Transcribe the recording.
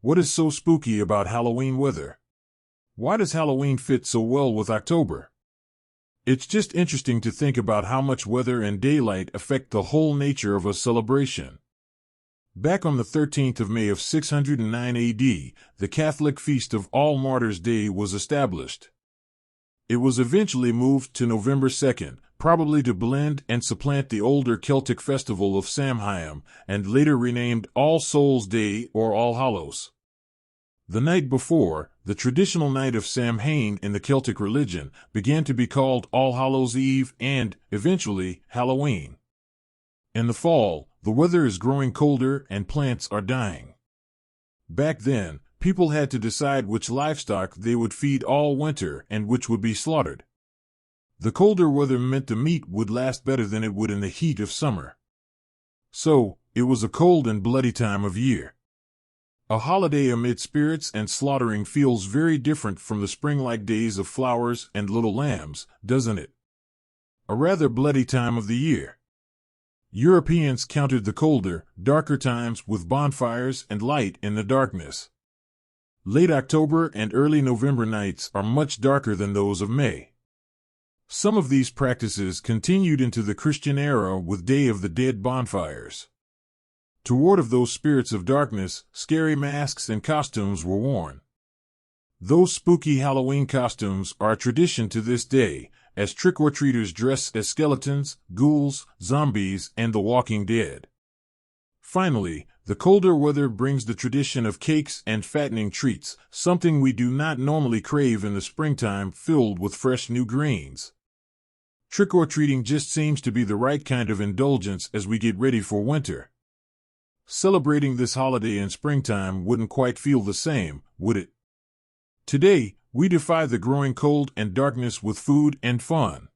What is so spooky about Halloween weather? Why does Halloween fit so well with October? It's just interesting to think about how much weather and daylight affect the whole nature of a celebration. Back on the 13th of May of 609 AD, the Catholic feast of All Martyrs' Day was established. It was eventually moved to November 2nd, probably to blend and supplant the older Celtic festival of Samhain, and later renamed All Souls' Day or All Hallows. The night before, the traditional night of Samhain in the Celtic religion, began to be called All Hallows' Eve and, eventually, Halloween. In the fall, the weather is growing colder and plants are dying. Back then, people had to decide which livestock they would feed all winter and which would be slaughtered. The colder weather meant the meat would last better than it would in the heat of summer. So, it was a cold and bloody time of year. A holiday amid spirits and slaughtering feels very different from the spring-like days of flowers and little lambs, doesn't it? A rather bloody time of the year. Europeans countered the colder, darker times with bonfires and light in the darkness. Late October and early November nights are much darker than those of May. Some of these practices continued into the Christian era with Day of the Dead bonfires. To ward off those spirits of darkness, scary masks and costumes were worn. Those spooky Halloween costumes are a tradition to this day, as trick-or-treaters dress as skeletons, ghouls, zombies, and the Walking Dead. Finally, the colder weather brings the tradition of cakes and fattening treats, something we do not normally crave in the springtime, filled with fresh new greens. Trick-or-treating just seems to be the right kind of indulgence as we get ready for winter. Celebrating this holiday in springtime wouldn't quite feel the same, would it? Today, we defy the growing cold and darkness with food and fun.